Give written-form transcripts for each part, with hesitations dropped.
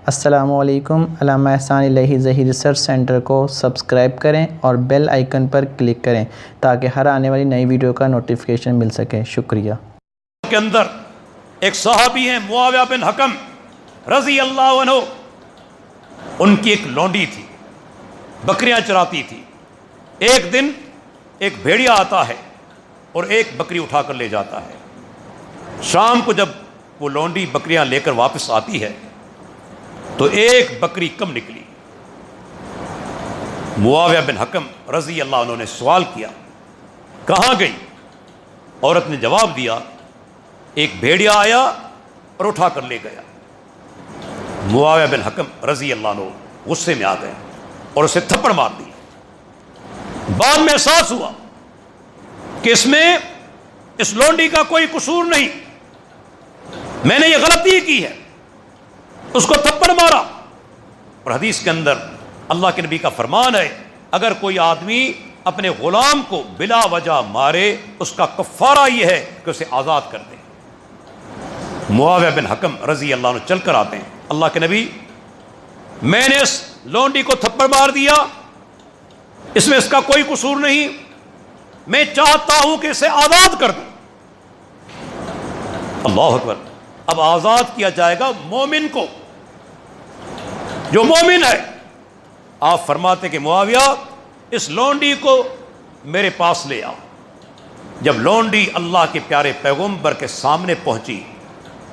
السلام علیکم۔ علامہ احسان الہی ذہی ریسرچ سینٹر کو سبسکرائب کریں اور بیل آئیکن پر کلک کریں تاکہ ہر آنے والی نئی ویڈیو کا نوٹیفیکیشن مل سکے۔ شکریہ۔ کے اندر ایک صحابی ہیں معاویہ بن حکم رضی اللہ عنہ، ان کی ایک لونڈی تھی، بکریاں چراتی تھی۔ ایک دن ایک بھیڑیا آتا ہے اور ایک بکری اٹھا کر لے جاتا ہے۔ شام کو جب وہ لونڈی بکریاں لے کر واپس آتی ہے تو ایک بکری کم نکلی۔ معاویہ بن حکم رضی اللہ عنہ نے سوال کیا، کہاں گئی؟ عورت نے جواب دیا، ایک بھیڑیا آیا اور اٹھا کر لے گیا۔ معاویہ بن حکم رضی اللہ عنہ غصے میں آ گئے اور اسے تھپڑ مار دیا۔ بعد میں احساس ہوا کہ اس لونڈی کا کوئی قصور نہیں، میں نے یہ غلطی کی ہے، اس کو تھپڑ مارا۔ اور حدیث کے اندر اللہ کے نبی کا فرمان ہے، اگر کوئی آدمی اپنے غلام کو بلا وجہ مارے اس کا کفارہ یہ ہے کہ اسے آزاد کر دے۔ معاویہ بن حکم رضی اللہ عنہ چل کر آتے ہیں، اللہ کے نبی، میں نے اس لونڈی کو تھپڑ مار دیا، اس میں اس کا کوئی قصور نہیں، میں چاہتا ہوں کہ اسے آزاد کر دوں۔ اللہ اکبر۔ اب آزاد کیا جائے گا مومن کو، جو مومن ہے۔ آپ فرماتے کہ معاویہ اس لونڈی کو میرے پاس لے آؤ۔ جب لونڈی اللہ کے پیارے پیغمبر کے سامنے پہنچی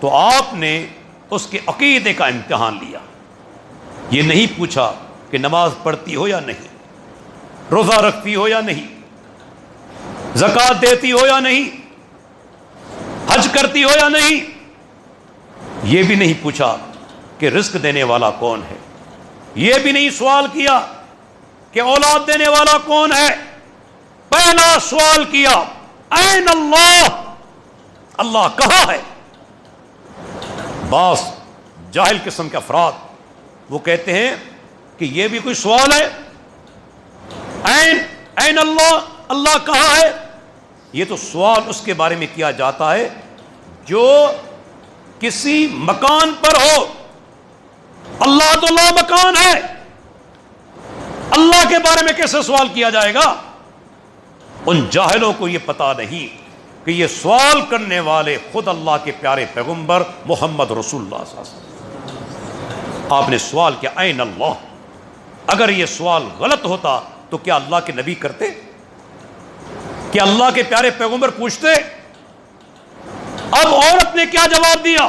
تو آپ نے اس کے عقیدے کا امتحان لیا۔ یہ نہیں پوچھا کہ نماز پڑھتی ہو یا نہیں، روزہ رکھتی ہو یا نہیں، زکوٰۃ دیتی ہو یا نہیں، حج کرتی ہو یا نہیں۔ یہ بھی نہیں پوچھا کہ رزق دینے والا کون ہے، یہ بھی نہیں سوال کیا کہ اولاد دینے والا کون ہے۔ پہلا سوال کیا، این اللہ، اللہ کہاں ہے؟ بعض جاہل قسم کے افراد وہ کہتے ہیں کہ یہ بھی کوئی سوال ہے، این اللہ، اللہ کہاں ہے؟ یہ تو سوال اس کے بارے میں کیا جاتا ہے جو کسی مکان پر ہو۔ اللہ تو لا مکان ہے، اللہ کے بارے میں کیسے سوال کیا جائے گا؟ ان جاہلوں کو یہ پتا نہیں کہ یہ سوال کرنے والے خود اللہ کے پیارے پیغمبر محمد رسول اللہ صلی اللہ علیہ وسلم۔ آپ نے سوال کیا، این اللہ۔ اگر یہ سوال غلط ہوتا تو کیا اللہ کے نبی کرتے؟ کیا اللہ کے پیارے پیغمبر پوچھتے؟ اب عورت نے کیا جواب دیا؟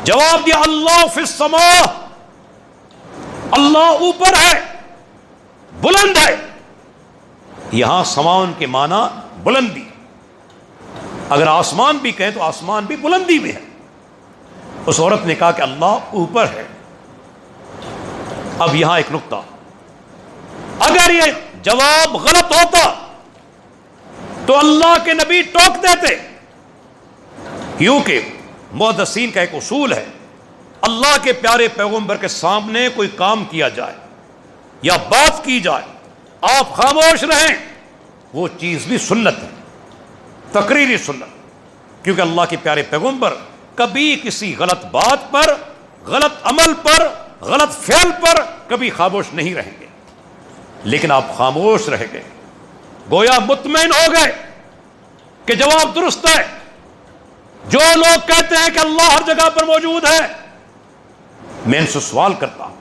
جواب دیا، اللہ فی السماء، اللہ اوپر ہے، بلند ہے۔ یہاں سماؤن کے معنی بلندی، اگر آسمان بھی کہیں تو آسمان بھی بلندی میں ہے۔ اس عورت نے کہا کہ اللہ اوپر ہے۔ اب یہاں ایک نقطہ، اگر یہ جواب غلط ہوتا تو اللہ کے نبی ٹوک دیتے، کیونکہ محدثین کا ایک اصول ہے، اللہ کے پیارے پیغمبر کے سامنے کوئی کام کیا جائے یا بات کی جائے، آپ خاموش رہیں، وہ چیز بھی سنت ہے، تقریری سنت، کیونکہ اللہ کے پیارے پیغمبر کبھی کسی غلط بات پر، غلط عمل پر، غلط فعل پر کبھی خاموش نہیں رہیں گے۔ لیکن آپ خاموش رہ گئے، گویا مطمئن ہو گئے کہ جواب درست ہے۔ جو لوگ کہتے ہیں کہ اللہ ہر جگہ پر موجود ہے، میں ان سے سوال کرتا ہوں،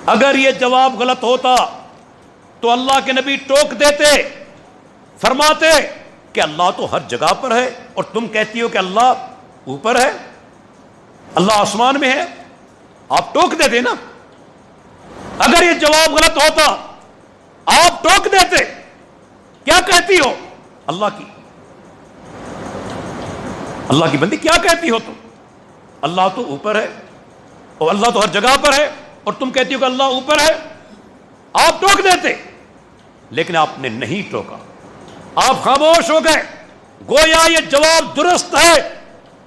اگر یہ جواب غلط ہوتا تو اللہ کے نبی ٹوک دیتے، فرماتے کہ اللہ تو ہر جگہ پر ہے، اور تم کہتی ہو کہ اللہ اوپر ہے، اللہ آسمان میں ہے، آپ ٹوک دیتے نا۔ اگر یہ جواب غلط ہوتا آپ ٹوک دیتے، کیا کہتی ہو؟ اللہ کی بندی کیا کہتی ہو تم؟ اللہ تو اوپر ہے، اور اللہ تو ہر جگہ پر ہے، اور تم کہتی ہو کہ اللہ اوپر ہے، آپ ٹوک دیتے، لیکن آپ نے نہیں ٹوکا، آپ خاموش ہو گئے، گویا یہ جواب درست ہے،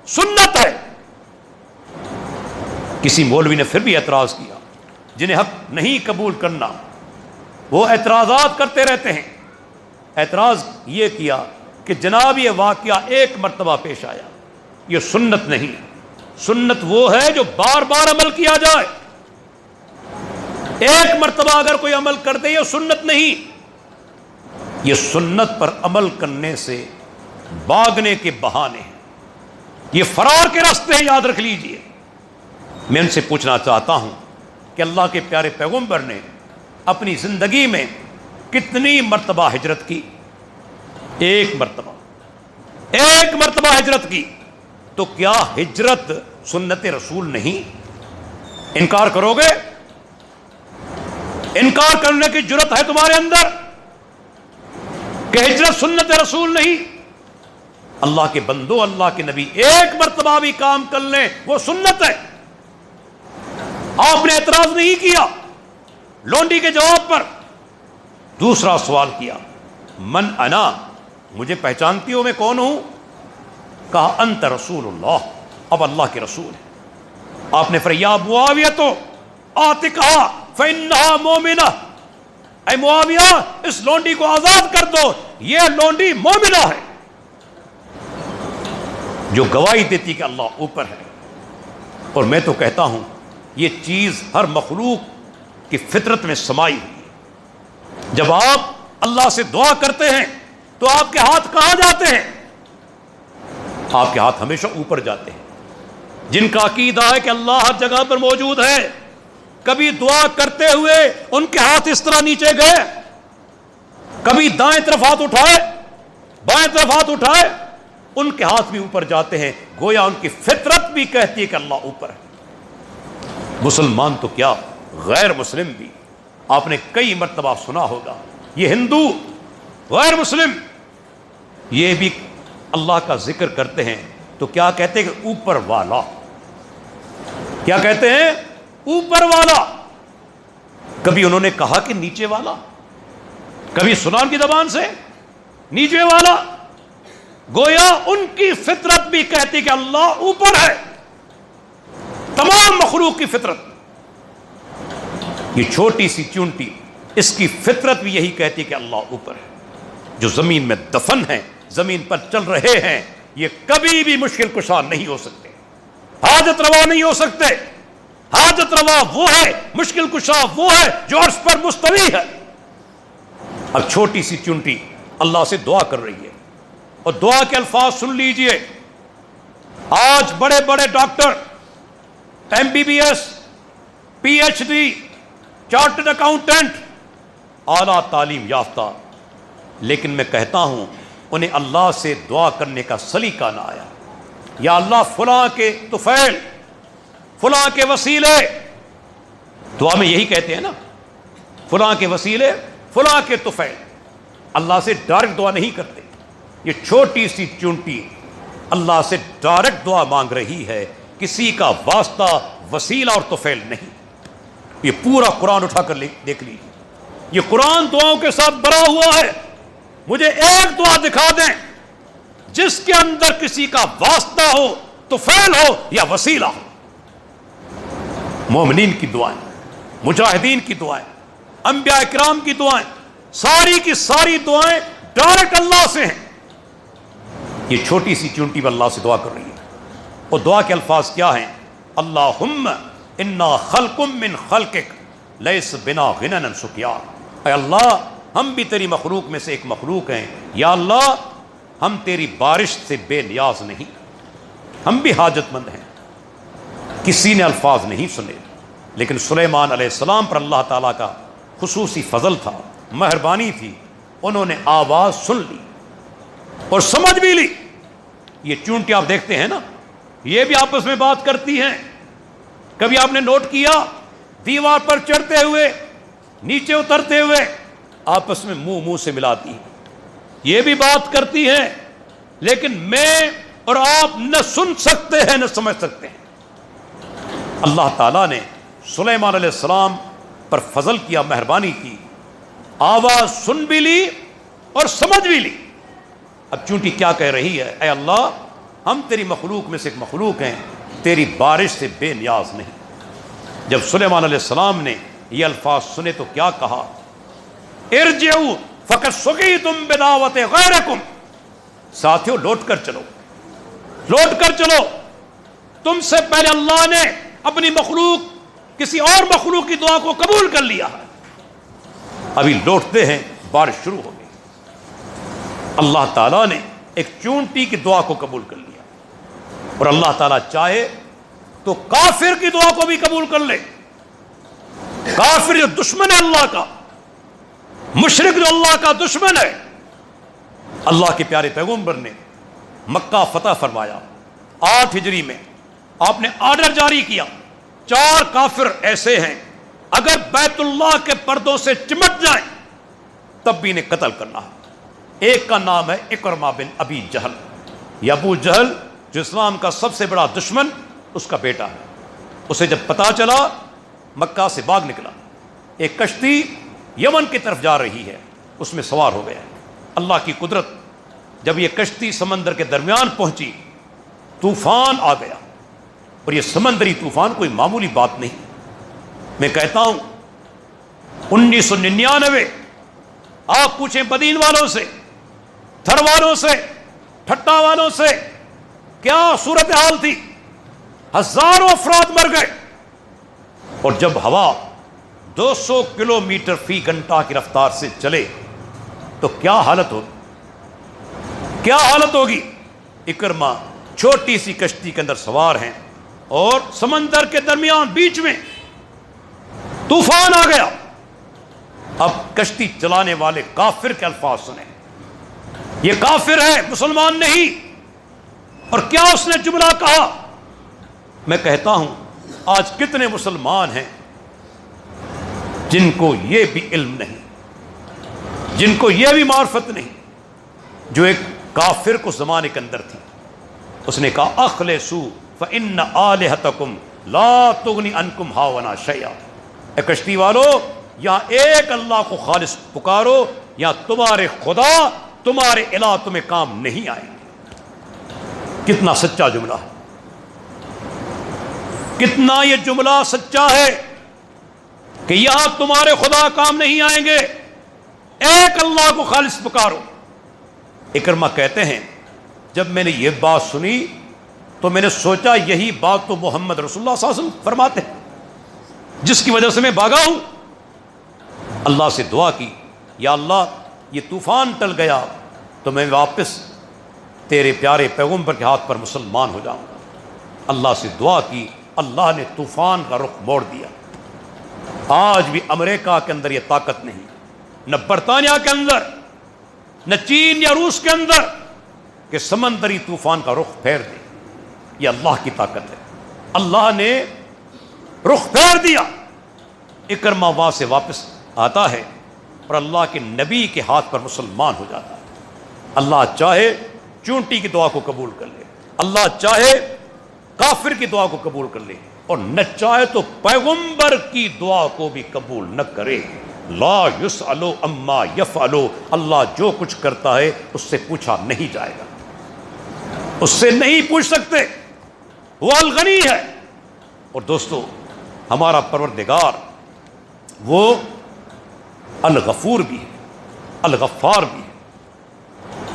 سنت ہے۔ کسی مولوی نے پھر بھی اعتراض کیا، جنہیں حق نہیں قبول کرنا وہ اعتراضات کرتے رہتے ہیں۔ اعتراض یہ کیا کہ جناب یہ واقعہ ایک مرتبہ پیش آیا، یہ سنت نہیں، سنت وہ ہے جو بار بار عمل کیا جائے. ایک مرتبہ اگر کوئی عمل کر دے یہ سنت نہیں. یہ سنت پر عمل کرنے سے بھاگنے کے بہانے ہیں, یہ فرار کے راستے ہیں, یاد رکھ لیجئے. میں ان سے پوچھنا چاہتا ہوں کہ اللہ کے پیارے پیغمبر نے اپنی زندگی میں کتنی مرتبہ ہجرت کی؟ ایک مرتبہ ہجرت کی. تو کیا ہجرت سنت رسول نہیں؟ انکار کرو گے؟ انکار کرنے کی جرت ہے تمہارے اندر کہ ہجرت سنت رسول نہیں؟ اللہ کے بندو, اللہ کے نبی ایک مرتبہ بھی کام کر لیں وہ سنت ہے. آپ نے اعتراض نہیں کیا لونڈی کے جواب پر. دوسرا سوال کیا, من انا, مجھے پہچانتی ہو میں کون ہوں؟ کہا انت رسول اللہ, اب اللہ کے رسول ہے. آپ نے فرمایا معاویہ تو آتقھا فإنھا مومنہ, اے معاویہ اس لونڈی کو آزاد کر دو, یہ لونڈی مومنہ ہے, جو گواہی دیتی کہ اللہ اوپر ہے. اور میں تو کہتا ہوں یہ چیز ہر مخلوق کی فطرت میں سمائی ہوئی ہے. جب آپ اللہ سے دعا کرتے ہیں تو آپ کے ہاتھ کہاں جاتے ہیں؟ آپ کے ہاتھ ہمیشہ اوپر جاتے ہیں. جن کا عقیدہ ہے کہ اللہ ہر جگہ پر موجود ہے, کبھی دعا کرتے ہوئے ان کے ہاتھ اس طرح نیچے گئے؟ کبھی دائیں طرف ہاتھ اٹھائے, بائیں طرف ہاتھ اٹھائے, ان کے ہاتھ بھی اوپر جاتے ہیں. گویا ان کی فطرت بھی کہتی ہے کہ اللہ اوپر ہے. مسلمان تو کیا, غیر مسلم بھی, آپ نے کئی مرتبہ سنا ہوگا, یہ ہندو غیر مسلم یہ بھی اللہ کا ذکر کرتے ہیں تو کیا کہتے ہیں کہ اوپر والا. کیا کہتے ہیں؟ اوپر والا. کبھی انہوں نے کہا کہ نیچے والا؟ کبھی سنا ان کی زبان سے نیچے والا؟ گویا ان کی فطرت بھی کہتی کہ اللہ اوپر ہے. تمام مخلوق کی فطرت, یہ چھوٹی سی چونٹی, اس کی فطرت بھی یہی کہتی کہ اللہ اوپر ہے. جو زمین میں دفن ہیں, زمین پر چل رہے ہیں, یہ کبھی بھی مشکل کشا نہیں ہو سکتے, حاجت روا نہیں ہو سکتے. حاجت روا وہ ہے, مشکل کشا وہ ہے جو عرش پر مستوی ہے. اب چھوٹی سی چونٹی اللہ سے دعا کر رہی ہے, اور دعا کے الفاظ سن لیجئے. آج بڑے بڑے doctor, MBBS, PhD, chartered accountant, اعلیٰ تعلیم یافتہ, لیکن میں کہتا ہوں انہیں اللہ سے دعا کرنے کا سلیقہ نہ آیا. یا اللہ فلاں کے طفیل, فلاں کے وسیلے, دعا میں یہی کہتے ہیں نا, فلاں کے وسیلے, فلاں کے طفیل. اللہ سے ڈائریکٹ دعا نہیں کرتے. یہ چھوٹی سی چونٹی اللہ سے ڈائریکٹ دعا مانگ رہی ہے, کسی کا واسطہ, وسیلہ اور طفیل نہیں. یہ پورا قرآن اٹھا کر دیکھ لیجیے, یہ قرآن دعاؤں کے ساتھ بھرا ہوا ہے. مجھے ایک دعا دکھا دیں جس کے اندر کسی کا واسطہ ہو, طفیل ہو یا وسیلہ ہو. مومنین کی دعائیں, مجاہدین کی دعائیں, انبیاء کرام کی دعائیں, ساری کی ساری دعائیں ڈائریکٹ اللہ سے ہیں. یہ چھوٹی سی چونٹی پر اللہ سے دعا کر رہی ہے, اور دعا کے الفاظ کیا ہیں؟ اللہم انا خلق من خلقک لیس بنا غنن سکیان. اے اللہ ہم بھی تیری مخلوق میں سے ایک مخلوق ہیں, یا اللہ ہم تیری بارش سے بے نیاز نہیں, ہم بھی حاجت مند ہیں. کسی نے الفاظ نہیں سنے, لیکن سلیمان علیہ السلام پر اللہ تعالیٰ کا خصوصی فضل تھا, مہربانی تھی. انہوں نے آواز سن لی اور سمجھ بھی لی. یہ چونٹی آپ دیکھتے ہیں نا, یہ بھی آپس میں بات کرتی ہیں. کبھی آپ نے نوٹ کیا دیوار پر چڑھتے ہوئے, نیچے اترتے ہوئے آپس میں منہ سے ملاتی ہیں, یہ بھی بات کرتی ہیں, لیکن میں اور آپ نہ سن سکتے ہیں نہ سمجھ سکتے ہیں. اللہ تعالیٰ نے سلیمان علیہ السلام پر فضل کیا, مہربانی کی, آواز سن بھی لی اور سمجھ بھی لی. اب چونٹی کیا کہہ رہی ہے؟ اے اللہ ہم تیری مخلوق میں سے ایک مخلوق ہیں, تیری بارش سے بے نیاز نہیں. جب سلیمان علیہ السلام نے یہ الفاظ سنے تو کیا کہا؟ ارجعوا فقد سقیتم بدعوت غیرکم. ساتھیوں لوٹ کر چلو, لوٹ کر چلو, تم سے پہلے اللہ نے اپنی مخلوق کسی اور مخلوق کی دعا کو قبول کر لیا ہے. ابھی لوٹتے ہیں, بارش شروع ہو گئی. اللہ تعالیٰ نے ایک چونٹی کی دعا کو قبول کر لیا, اور اللہ تعالیٰ چاہے تو کافر کی دعا کو بھی قبول کر لے. کافر جو دشمن ہے اللہ کا, مشرک جو اللہ کا دشمن ہے, اللہ کے پیارے پیغمبر نے مکہ فتح فرمایا 8 ہجری میں. آپ نے آرڈر جاری کیا, 4 کافر ایسے ہیں اگر بیت اللہ کے پردوں سے چمٹ جائیں تب بھی انہیں قتل کرنا ہے. ایک کا نام ہے اکرمہ بن ابی جہل. یہ ابو جہل جو اسلام کا سب سے بڑا دشمن, اس کا بیٹا ہے. اسے جب پتا چلا مکہ سے بھاگ نکلا. ایک کشتی یمن کی طرف جا رہی ہے, اس میں سوار ہو گیا. اللہ کی قدرت, جب یہ کشتی سمندر کے درمیان پہنچی طوفان آ گیا. اور یہ سمندری طوفان کوئی معمولی بات نہیں. میں کہتا ہوں 1999 آپ پوچھیں بدین والوں سے, تھر والوں سے, ٹھٹا والوں سے, کیا صورتحال تھی. ہزاروں افراد مر گئے. اور جب ہوا 200 کلومیٹر فی گھنٹہ کی رفتار سے چلے تو کیا حالت ہوگی, کیا حالت ہوگی. اکرمہ چھوٹی سی کشتی کے اندر سوار ہیں اور سمندر کے درمیان بیچ میں طوفان آ گیا. اب کشتی چلانے والے کافر کے الفاظ سنیں. یہ کافر ہے, مسلمان نہیں. اور کیا اس نے جملہ کہا. میں کہتا ہوں آج کتنے مسلمان ہیں جن کو یہ بھی علم نہیں, جن کو یہ بھی معرفت نہیں, جو ایک کافر کو زمانے کے اندر تھی. اس نے کہا اخلصوا فإن آلہتکم لا تغنی عنکم ہاونا شیئا. اے کشتی والو, یہاں ایک اللہ کو خالص پکارو, یا تمہارے خدا تمہارے الہ تمہیں کام نہیں آئیں گے. کتنا سچا جملہ ہے, کتنا یہ جملہ سچا ہے کہ یہاں تمہارے خدا کام نہیں آئیں گے, ایک اللہ کو خالص پکارو. اکرمہ کہتے ہیں جب میں نے یہ بات سنی تو میں نے سوچا یہی بات تو محمد رسول اللہ صلی اللہ علیہ وسلم فرماتے ہیں, جس کی وجہ سے میں بھاگا ہوں. اللہ سے دعا کی, یا اللہ یہ طوفان ٹل گیا تو میں واپس تیرے پیارے پیغمبر کے ہاتھ پر مسلمان ہو جاؤں گا. اللہ سے دعا کی, اللہ نے طوفان کا رخ موڑ دیا. آج بھی امریکہ کے اندر یہ طاقت نہیں, نہ برطانیہ کے اندر, نہ چین یا روس کے اندر, کہ سمندری طوفان کا رخ پھیر دے. یہ اللہ کی طاقت ہے. اللہ نے رخ پھیر دیا. اکرمہ وہاں سے واپس آتا ہے اور اللہ کے نبی کے ہاتھ پر مسلمان ہو جاتا ہے. اللہ چاہے چونٹی کی دعا کو قبول کر لے, اللہ چاہے کافر کی دعا کو قبول کر لے, اور نہ چاہے تو پیغمبر کی دعا کو بھی قبول نہ کرے. لا یسأل عما یفعل. اللہ جو کچھ کرتا ہے اس سے پوچھا نہیں جائے گا, اس سے نہیں پوچھ سکتے, وہ الغنی ہے. اور دوستو, ہمارا پروردگار وہ الغفور بھی ہے, الغفار بھی ہے.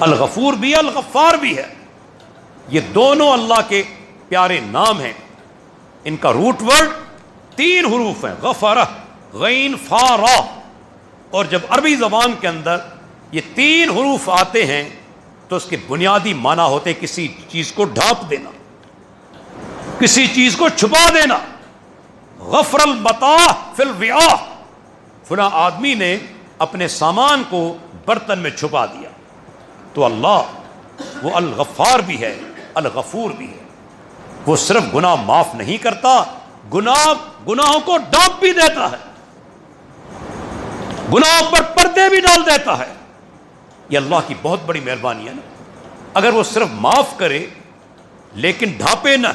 الغفور بھی ہے, الغفار بھی ہے. یہ دونوں اللہ کے پیارے نام ہیں. ان کا روٹ ورڈ 3 حروف ہیں, غفرہ, غین, فا, را. اور جب عربی زبان کے اندر یہ 3 حروف آتے ہیں تو اس کے بنیادی معنی ہوتے کسی چیز کو ڈھانپ دینا, کسی چیز کو چھپا دینا. غفر المتاع فی الوعاء, فلاں آدمی نے اپنے سامان کو برتن میں چھپا دیا. تو اللہ وہ الغفار بھی ہے, الغفور بھی ہے. وہ صرف گناہ معاف نہیں کرتا, گناہوں کو ڈانپ بھی دیتا ہے, گناہوں پر پردے بھی ڈال دیتا ہے. یہ اللہ کی بہت بڑی مہربانی ہے نا. اگر وہ صرف معاف کرے لیکن ڈھانپے نہ,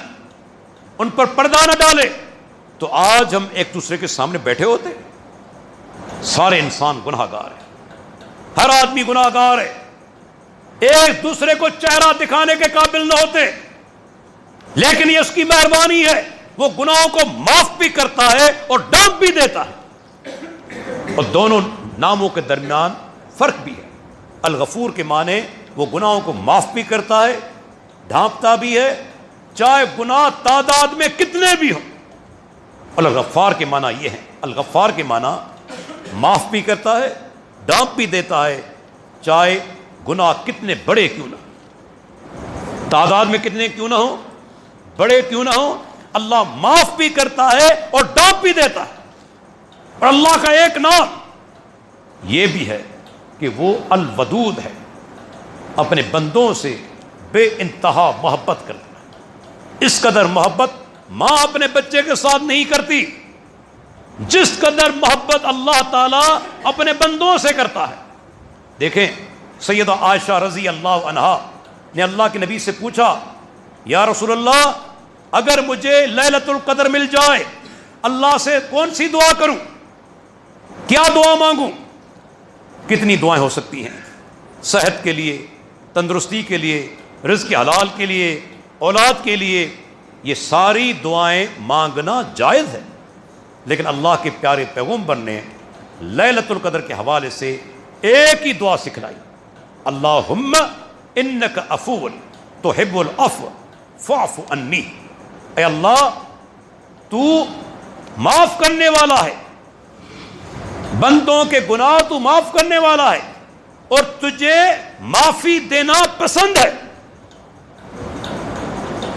ان پر پردہ نہ ڈالے, تو آج ہم ایک دوسرے کے سامنے بیٹھے ہوتے. سارے انسان گناہ گار ہیں, ہر آدمی گناہ گار ہے, ایک دوسرے کو چہرہ دکھانے کے قابل نہ ہوتے. لیکن یہ اس کی مہربانی ہے, وہ گناہوں کو معاف بھی کرتا ہے اور ڈانپ بھی دیتا ہے. اور دونوں ناموں کے درمیان فرق بھی ہے. الغفور کے معنی وہ گناہوں کو معاف بھی کرتا ہے, ڈھانپتا بھی ہے, چاہے گناہ تعداد میں کتنے بھی ہوں۔ الغفار کے معنی یہ ہے، الغفار کے معنی معاف بھی کرتا ہے، ڈانپ بھی دیتا ہے، چاہے گناہ کتنے بڑے کیوں نہ ہوں، تعداد میں کتنے کیوں نہ ہوں، بڑے کیوں نہ ہوں، اللہ معاف بھی کرتا ہے اور ڈانپ بھی دیتا ہے۔ اور اللہ کا ایک نام یہ بھی ہے کہ وہ الودود ہے، اپنے بندوں سے بے انتہا محبت کرتا ہے۔ اس قدر محبت ماں اپنے بچے کے ساتھ نہیں کرتی جس قدر محبت اللہ تعالیٰ اپنے بندوں سے کرتا ہے۔ دیکھیں سیدہ عائشہ رضی اللہ عنہا نے اللہ کے نبی سے پوچھا، یا رسول اللہ اگر مجھے لیلۃ القدر مل جائے اللہ سے کون سی دعا کروں، کیا دعا مانگوں؟ کتنی دعائیں ہو سکتی ہیں، صحت کے لیے، تندرستی کے لیے، رزق حلال کے لیے، اولاد کے لیے، یہ ساری دعائیں مانگنا جائز ہے، لیکن اللہ کے پیارے پیغمبر نے لیلۃ القدر کے حوالے سے ایک ہی دعا سکھلائی، اللہم انک عفو تحب العفو فاعف عنی، اے اللہ تو معاف کرنے والا ہے، بندوں کے گناہ تو معاف کرنے والا ہے اور تجھے معافی دینا پسند ہے۔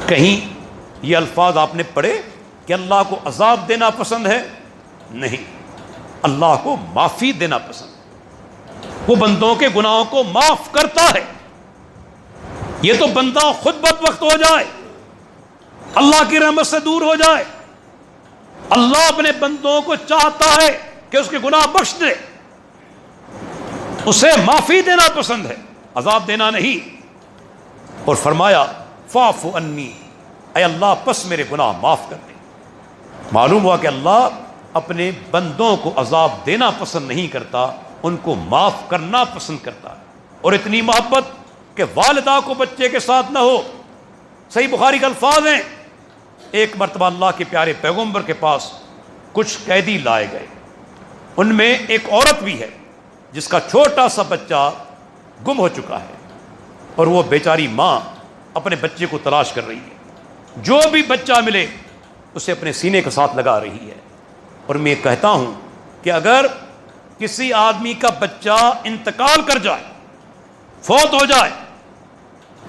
کہیں یہ الفاظ آپ نے پڑھے کہ اللہ کو عذاب دینا پسند ہے؟ نہیں، اللہ کو معافی دینا پسند ہے، وہ بندوں کے گناہوں کو معاف کرتا ہے۔ یہ تو بندہ خود بدبخت ہو جائے، اللہ کی رحمت سے دور ہو جائے، اللہ اپنے بندوں کو چاہتا ہے کہ اس کے گناہ بخش دے، اسے معافی دینا پسند ہے، عذاب دینا نہیں۔ اور فرمایا فاعف عنی، اے اللہ پس میرے گناہ معاف کر دے۔ معلوم ہوا کہ اللہ اپنے بندوں کو عذاب دینا پسند نہیں کرتا، ان کو معاف کرنا پسند کرتا ہے۔ اور اتنی محبت کہ والدہ کو بچے کے ساتھ نہ ہو۔ صحیح بخاری کے الفاظ ہیں، ایک مرتبہ اللہ کے پیارے پیغمبر کے پاس کچھ قیدی لائے گئے، ان میں ایک عورت بھی ہے جس کا چھوٹا سا بچہ گم ہو چکا ہے، اور وہ بیچاری ماں اپنے بچے کو تلاش کر رہی ہے، جو بھی بچہ ملے اسے اپنے سینے کے ساتھ لگا رہی ہے۔ اور میں کہتا ہوں کہ اگر کسی آدمی کا بچہ انتقال کر جائے، فوت ہو جائے،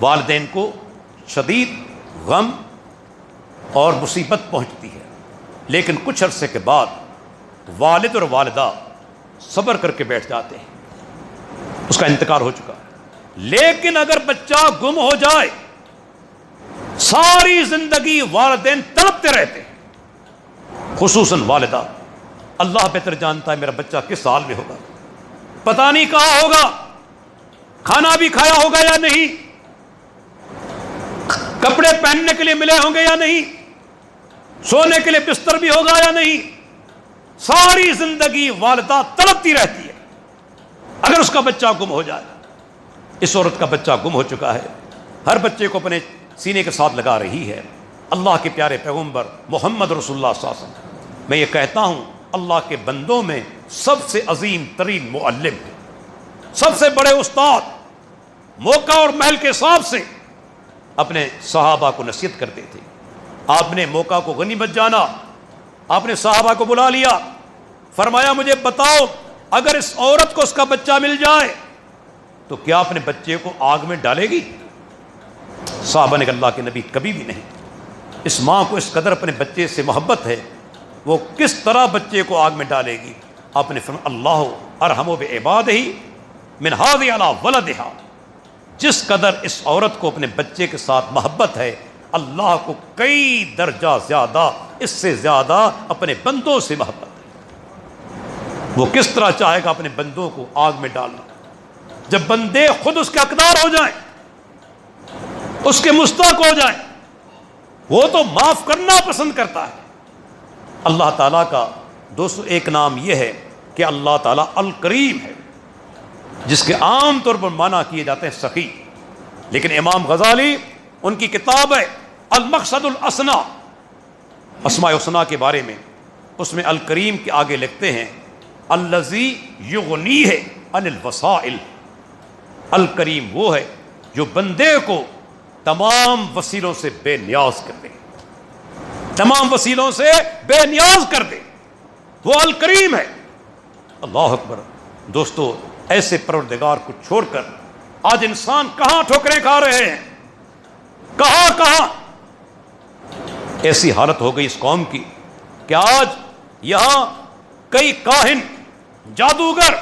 والدین کو شدید غم اور مصیبت پہنچتی ہے، لیکن کچھ عرصے کے بعد والد اور والدہ صبر کر کے بیٹھ جاتے ہیں، اس کا انتقال ہو چکا ہے۔ لیکن اگر بچہ گم ہو جائے، ساری زندگی والدین تڑپتے رہتے ہیں، خصوصاً والدہ۔ اللہ بہتر جانتا ہے میرا بچہ کس حال میں ہوگا، پتہ نہیں کہاں ہوگا، کھانا بھی کھایا ہوگا یا نہیں، کپڑے پہننے کے لیے ملے ہوں گے یا نہیں، سونے کے لیے بستر بھی ہوگا یا نہیں۔ ساری زندگی والدہ تڑپتی رہتی ہے اگر اس کا بچہ گم ہو جائے۔ اس عورت کا بچہ گم ہو چکا ہے، ہر بچے کو اپنے سینے کے ساتھ لگا رہی ہے۔ اللہ کے پیارے پیغمبر محمد رسول اللہ صلی اللہ علیہ وسلم، میں یہ کہتا ہوں اللہ کے بندوں میں سب سے عظیم ترین معلم، سب سے بڑے استاد، موقع اور محل کے حساب سے اپنے صحابہ کو نصیحت کرتے تھے۔ آپ نے موقع کو غنیمت جانا، آپ نے صحابہ کو بلا لیا، فرمایا مجھے بتاؤ اگر اس عورت کو اس کا بچہ مل جائے تو کیا اپنے بچے کو آگ میں ڈالے گی؟ صحابہ نے کہا اللہ کے نبی کبھی بھی نہیں۔ اس ماں کو اس قدر اپنے بچے سے محبت ہے، وہ کس طرح بچے کو آگ میں ڈالے گی؟ آپ نے فرمایا اللہ ارحم بعبادہ من ھذہ علی ولدھا، جس قدر اس عورت کو اپنے بچے کے ساتھ محبت ہے، اللہ کو کئی درجہ زیادہ، اس سے زیادہ اپنے بندوں سے محبت ہے۔ وہ کس طرح چاہے گا اپنے بندوں کو آگ میں ڈالنا، جب بندے خود اس کے حقدار ہو جائیں، اس کے مستحق ہو جائیں۔ وہ تو معاف کرنا پسند کرتا ہے۔ اللہ تعالیٰ کا دوستو ایک نام یہ ہے کہ اللہ تعالیٰ الکریم ہے، جس کے عام طور پر معنی کیے جاتے ہیں سخی، لیکن امام غزالی ان کی کتاب ہے المقصد الاسنا، اسماء الحسنی کے بارے میں، اس میں الکریم کے آگے لکھتے ہیں الذی یغنیہ عن الوسائل، الکریم وہ ہے جو بندے کو تمام وسیلوں سے بے نیاز کر دے، تمام وسیلوں سے بے نیاز کر دے۔ وہ الکریم ہے۔ اللہ اکبر۔ دوستو، ایسے پروردگار کو چھوڑ کر آج انسان کہاں ٹھوکریں کھا رہے ہیں، کہاں کہاں۔ ایسی حالت ہو گئی اس قوم کی کہ آج یہاں کئی کاہن، جادوگر،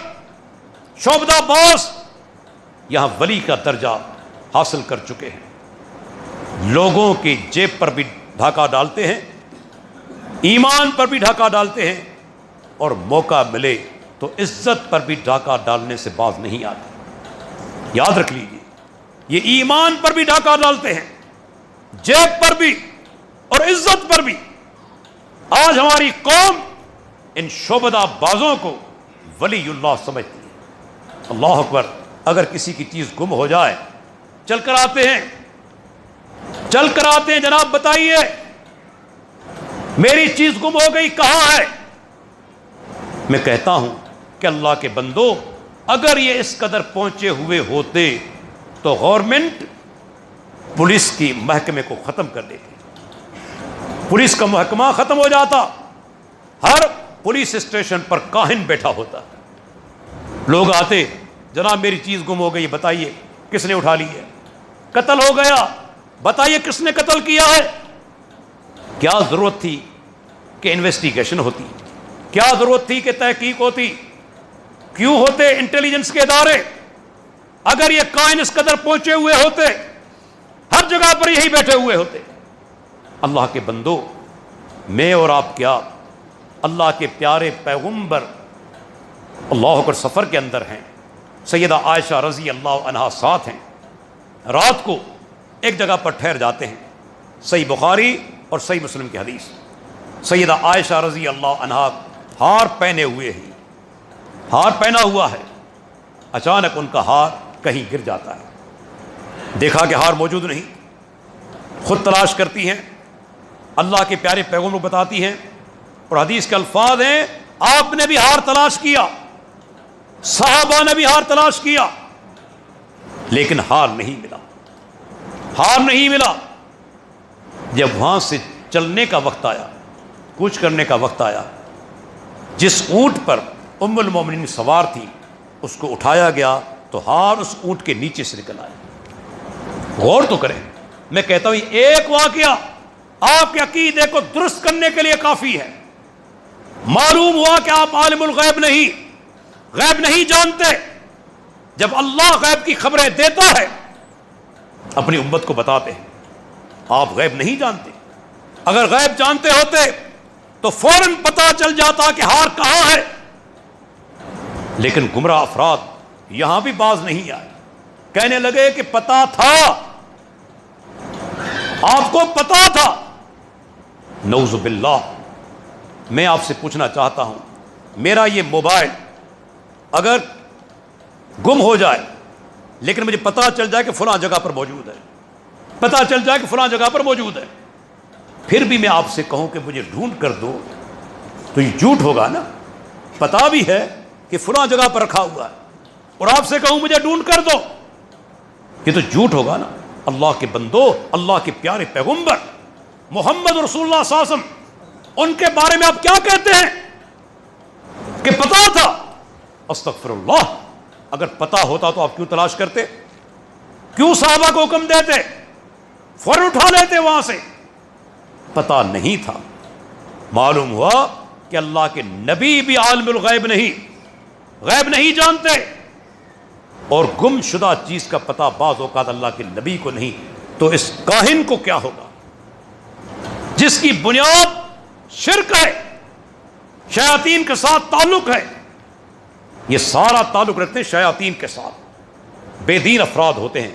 شعبدہ باز یہاں ولی کا درجہ حاصل کر چکے ہیں۔ لوگوں کی جیب پر بھی ڈھاکہ ڈالتے ہیں، ایمان پر بھی ڈھاکہ ڈالتے ہیں، اور موقع ملے تو عزت پر بھی ڈھاکہ ڈالنے سے باز نہیں آتے۔ یاد رکھ لیجیے، یہ ایمان پر بھی ڈھاکہ ڈالتے ہیں، جیب پر بھی اور عزت پر بھی۔ آج ہماری قوم ان شعبدہ بازوں کو ولی اللہ سمجھتی ہے۔ اللہ اکبر۔ اگر کسی کی چیز گم ہو جائے، چل کر آتے ہیں، چل کر آتے ہیں، جناب بتائیے میری چیز گم ہو گئی، کہاں ہے؟ میں کہتا ہوں کہ اللہ کے بندو، اگر یہ اس قدر پہنچے ہوئے ہوتے تو گورنمنٹ پولیس کی محکمے کو ختم کر دیتی، پولیس کا محکمہ ختم ہو جاتا، ہر پولیس اسٹیشن پر کاہن بیٹھا ہوتا، لوگ آتے، جناب میری چیز گم ہو گئی، بتائیے کس نے اٹھا لی ہے؟ قتل ہو گیا، بتائیے کس نے قتل کیا ہے؟ کیا ضرورت تھی کہ انویسٹیگیشن ہوتی؟ کیا ضرورت تھی کہ تحقیق ہوتی؟ کیوں ہوتے انٹیلیجنس کے ادارے؟ اگر یہ کائن اس قدر پہنچے ہوئے ہوتے، ہر جگہ پر یہی بیٹھے ہوئے ہوتے۔ اللہ کے بندو، میں اور آپ کیا، اللہ کے پیارے پیغمبر اللہ اکبر سفر کے اندر ہیں، سیدہ عائشہ رضی اللہ عنہا ساتھ ہیں، رات کو ایک جگہ پر ٹھہر جاتے ہیں۔ صحیح بخاری اور صحیح مسلم کی حدیث، سیدہ عائشہ رضی اللہ عنہا ہار پہنے ہوئے ہی، ہار پہنا ہوا ہے، اچانک ان کا ہار کہیں گر جاتا ہے، دیکھا کہ ہار موجود نہیں، خود تلاش کرتی ہیں، اللہ کے پیارے پیغمبر بتاتی ہیں، اور حدیث کے الفاظ ہیں آپ نے بھی ہار تلاش کیا، صحابہ نے بھی ہار تلاش کیا، لیکن ہار نہیں ملا، ہار نہیں ملا۔ جب وہاں سے چلنے کا وقت آیا، کوچ کرنے کا وقت آیا، جس اونٹ پر ام المومنین سوار تھی اس کو اٹھایا گیا تو ہار اس اونٹ کے نیچے سے نکل آیا۔ غور تو کریں، میں کہتا ہوں ایک واقعہ آپ کے عقیدے کو درست کرنے کے لیے کافی ہے۔ معلوم ہوا کہ آپ عالم الغیب نہیں، غیب نہیں جانتے۔ جب اللہ غیب کی خبریں دیتا ہے اپنی امت کو بتاتے ہیں، آپ غیب نہیں جانتے۔ اگر غیب جانتے ہوتے تو فوراً پتہ چل جاتا کہ ہار کہاں ہے، لیکن گمراہ افراد یہاں بھی باز نہیں آئے، کہنے لگے کہ پتہ تھا، آپ کو پتہ تھا۔ نعوذ باللہ۔ میں آپ سے پوچھنا چاہتا ہوں، میرا یہ موبائل اگر گم ہو جائے لیکن مجھے پتہ چل جائے کہ فلاں جگہ پر موجود ہے، پتہ چل جائے کہ فلاں جگہ پر موجود ہے، پھر بھی میں آپ سے کہوں کہ مجھے ڈھونڈ کر دو تو یہ جھوٹ ہوگا نا۔ پتہ بھی ہے کہ فلاں جگہ پر رکھا ہوا ہے اور آپ سے کہوں مجھے ڈھونڈ کر دو، یہ تو جھوٹ ہوگا نا۔ اللہ کے بندو، اللہ کے پیارے پیغمبر محمد رسول اللہ صلی اللہ علیہ وسلم، ان کے بارے میں آپ کیا کہتے ہیں کہ پتہ تھا؟ استغفر اللہ۔ اگر پتہ ہوتا تو آپ کیوں تلاش کرتے؟ کیوں صحابہ کو حکم دیتے؟ فوراً اٹھا لیتے وہاں سے۔ پتہ نہیں تھا۔ معلوم ہوا کہ اللہ کے نبی بھی عالم الغیب نہیں، غیب نہیں جانتے، اور گم شدہ چیز کا پتہ بعض اوقات اللہ کے نبی کو نہیں، تو اس کاہن کو کیا ہوگا جس کی بنیاد شرک ہے، شیاطین کے ساتھ تعلق ہے۔ یہ سارا تعلق رکھتے ہیں شیاطین کے ساتھ، بے دین افراد ہوتے ہیں،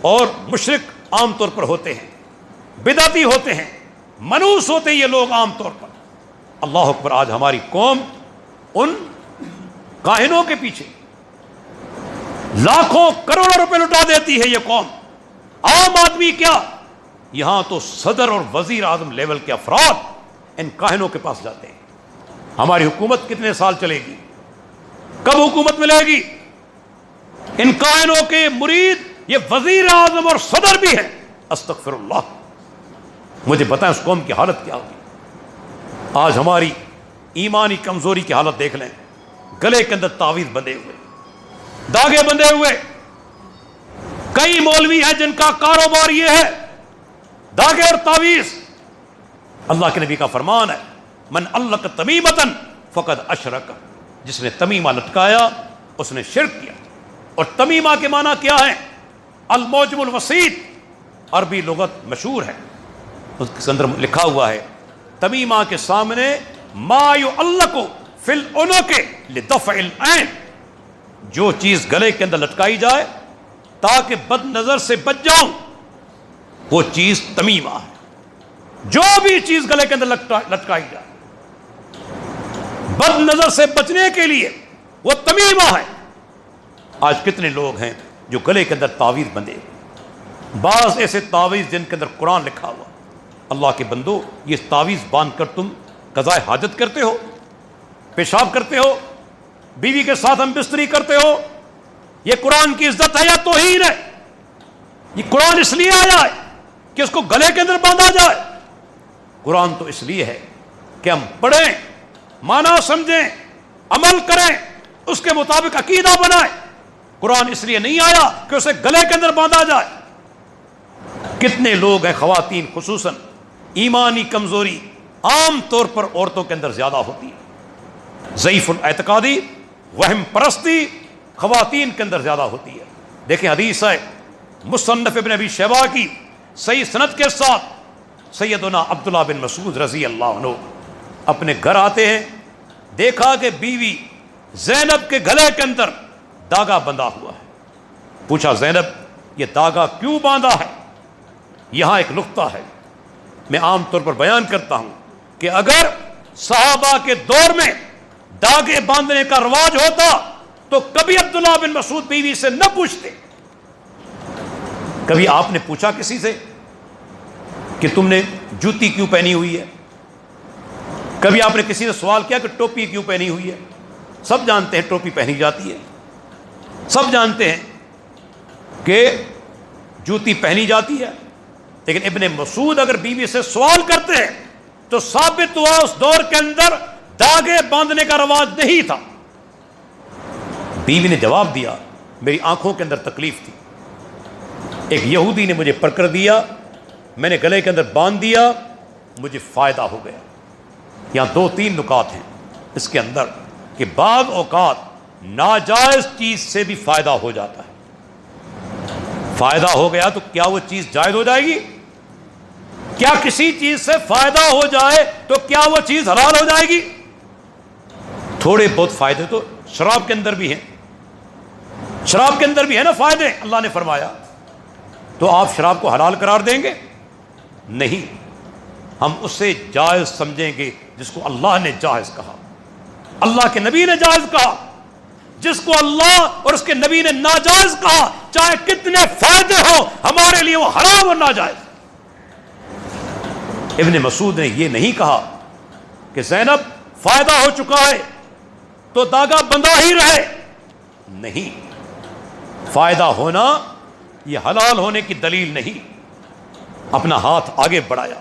اور مشرک عام طور پر ہوتے ہیں، بدعتی ہوتے ہیں، منوس ہوتے ہیں یہ لوگ عام طور پر۔ اللہ اکبر۔ آج ہماری قوم ان کاہنوں کے پیچھے لاکھوں کروڑوں روپے لٹا دیتی ہے۔ یہ قوم، عام آدمی کیا، یہاں تو صدر اور وزیر اعظم لیول کے افراد ان کاہنوں کے پاس جاتے ہیں۔ ہماری حکومت کتنے سال چلے گی؟ کب حکومت ملے گی؟ ان کاہنوں کے مرید یہ وزیر اعظم اور صدر بھی ہے. استغفر اللہ. مجھے بتائیں اس قوم کی حالت کیا ہوگی. آج ہماری ایمانی کمزوری کی حالت دیکھ لیں. گلے کے اندر تعویذ بندھے ہوئے, داغے بندھے ہوئے. کئی مولوی ہیں جن کا کاروبار یہ ہے, داغے اور تعویذ. اللہ کے نبی کا فرمان ہے, من علق تمیمۃ فقد اشرک. جس نے تمیمہ لٹکایا اس نے شرک کیا. اور تمیمہ کے معنی کیا ہے؟ الموجم الوسیط, عربی لغت مشہور ہے, اس کے اندر لکھا ہوا ہے تمیمہ کے سامنے ما یعلق فی العنق لدفع العین. جو چیز گلے کے اندر لٹکائی جائے تاکہ بد نظر سے بچ جاؤں, وہ چیز تمیمہ ہے. جو بھی چیز گلے کے اندر لٹکائی جائے بد نظر سے بچنے کے لیے وہ تمیمہ ہے. آج کتنے لوگ ہیں جو گلے کے اندر تعویذ بندھے, بعض ایسے تعویذ جن کے اندر قرآن لکھا ہوا. اللہ کے بندو, یہ تعویذ باندھ کر تم قضاء حاجت کرتے ہو, پیشاب کرتے ہو, بیوی کے ساتھ ہم بستری کرتے ہو. یہ قرآن کی عزت ہے یا توہین ہے؟ یہ قرآن اس لیے آیا ہے کہ اس کو گلے کے اندر باندھا جائے. قرآن تو اس لیے ہے کہ ہم پڑھیں, معنی سمجھیں, عمل کریں, اس کے مطابق عقیدہ بنائیں. قرآن اس لیے نہیں آیا کہ اسے گلے کے اندر باندھا جائے. کتنے لوگ ہیں, خواتین خصوصاً, ایمانی کمزوری عام طور پر عورتوں کے اندر زیادہ ہوتی ہے. ضعیف الاعتقادی, وہم پرستی خواتین کے اندر زیادہ ہوتی ہے. دیکھیں حدیث ہے مصنف ابن ابی شیبہ کی صحیح سند کے ساتھ, سیدنا عبداللہ بن مسعود رضی اللہ عنہ اپنے گھر آتے ہیں, دیکھا کہ بیوی زینب کے گلے کے اندر داغا بندھا ہوا ہے. پوچھا زینب یہ داغا کیوں باندھا ہے؟ یہاں ایک نقطہ ہے میں عام طور پر بیان کرتا ہوں کہ اگر صحابہ کے دور میں داغے باندھنے کا رواج ہوتا تو کبھی عبداللہ بن مسعود بیوی سے نہ پوچھتے. کبھی آپ نے پوچھا کسی سے کہ تم نے جوتی کیوں پہنی ہوئی ہے؟ کبھی آپ نے کسی سے سوال کیا کہ ٹوپی کیوں پہنی ہوئی ہے؟ سب جانتے ہیں ٹوپی پہنی جاتی ہے, سب جانتے ہیں کہ جوتی پہنی جاتی ہے. لیکن ابن مسعود اگر بیوی سے سوال کرتے ہیں تو ثابت ہوا اس دور کے اندر داغے باندھنے کا رواج نہیں تھا. بیوی نے جواب دیا میری آنکھوں کے اندر تکلیف تھی, ایک یہودی نے مجھے پکڑ کر دیا, میں نے گلے کے اندر باندھ دیا, مجھے فائدہ ہو گیا. یہاں 2-3 نکات ہیں اس کے اندر کہ بعض اوقات ناجائز چیز سے بھی فائدہ ہو جاتا ہے. فائدہ ہو گیا تو کیا وہ چیز جائز ہو جائے گی؟ کیا کسی چیز سے فائدہ ہو جائے تو کیا وہ چیز حلال ہو جائے گی؟ تھوڑے بہت فائدے تو شراب کے اندر بھی ہیں, شراب کے اندر بھی ہے نا فائدے. اللہ نے فرمایا تو آپ شراب کو حلال قرار دیں گے؟ نہیں, ہم اسے جائز سمجھیں گے جس کو اللہ نے جائز کہا, اللہ کے نبی نے جائز کہا. جس کو اللہ اور اس کے نبی نے ناجائز کہا, چاہے کتنے فائدے ہوں, ہمارے لیے وہ حرام اور ناجائز. ابن مسعود نے یہ نہیں کہا کہ زینب فائدہ ہو چکا ہے تو داغا بندھا ہی رہے. نہیں, فائدہ ہونا یہ حلال ہونے کی دلیل نہیں. اپنا ہاتھ آگے بڑھایا,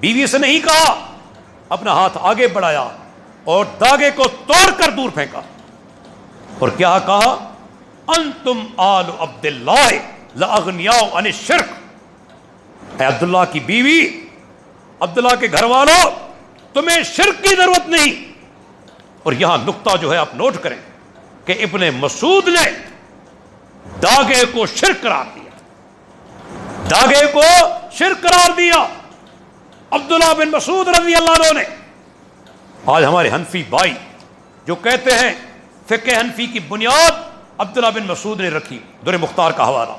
بیوی سے نہیں کہا, اپنا ہاتھ آگے بڑھایا اور داغے کو توڑ کر دور پھینکا. اور کیا کہا؟ انتم آل عبداللہ لاغنیاء عن الشرک. اے عبداللہ کی بیوی, عبداللہ کے گھر والوں, تمہیں شرک کی ضرورت نہیں. اور یہاں نقطہ جو ہے آپ نوٹ کریں کہ ابن مسعود نے داغے کو شرک قرار دیا, داغے کو شرک قرار دیا عبداللہ بن مسعود رضی اللہ عنہ نے. آج ہمارے حنفی بھائی جو کہتے ہیں فقہ حنفی کی بنیاد عبداللہ بن مسعود نے رکھی, در مختار کا حوالہ,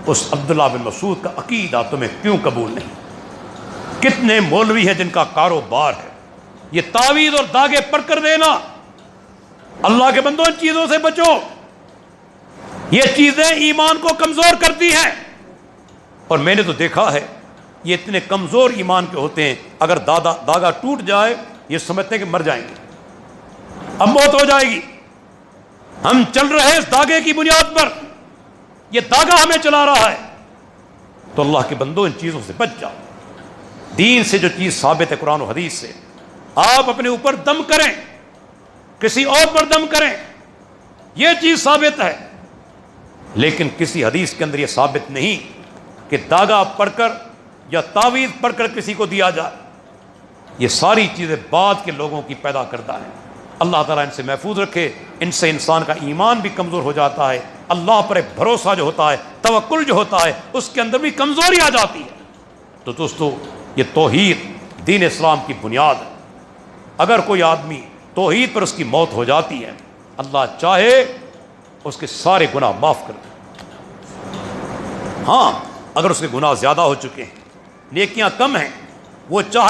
اس عبداللہ بن مسعود کا عقیدہ تمہیں کیوں قبول نہیں؟ کتنے مولوی ہیں جن کا کاروبار ہے یہ تعویذ اور داغے پڑھ کر دینا. اللہ کے بندوں, ان چیزوں سے بچو, یہ چیزیں ایمان کو کمزور کرتی ہیں. اور میں نے تو دیکھا ہے یہ اتنے کمزور ایمان کے ہوتے ہیں, اگر داغا ٹوٹ جائے یہ سمجھتے ہیں کہ مر جائیں گے, اب موت ہو جائے گی. ہم چل رہے اس داغے کی بنیاد پر, یہ داغا ہمیں چلا رہا ہے، تو اللہ کے بندو ان چیزوں سے بچ جاؤ۔ دین سے جو چیز ثابت ہے قرآن و حدیث سے، آپ اپنے اوپر دم کریں، کسی اور پر دم کریں، یہ چیز ثابت ہے، لیکن کسی حدیث کے اندر یہ ثابت نہیں کہ داغا پڑھ کر یا تعویذ پڑھ کر کسی کو دیا جائے۔ یہ ساری چیزیں بعد کے لوگوں کی پیدا کردہ ہیں۔ اللہ تعالیٰ ان سے محفوظ رکھے، ان سے انسان کا ایمان بھی کمزور ہو جاتا ہے، اللہ پر ایک بھروسہ جو ہوتا ہے، توکل جو ہوتا ہے، اس کے اندر بھی کمزوری آ جاتی ہے۔ تو دوستو، یہ توحید دین اسلام کی بنیاد ہے۔ اگر کوئی آدمی توحید پر اس کی موت ہو جاتی ہے، اللہ چاہے اس کے سارے گناہ معاف کر دے۔ ہاں، اگر اس کے گناہ زیادہ ہو چکے ہیں، نیکیاں کم ہیں، وہ چاہے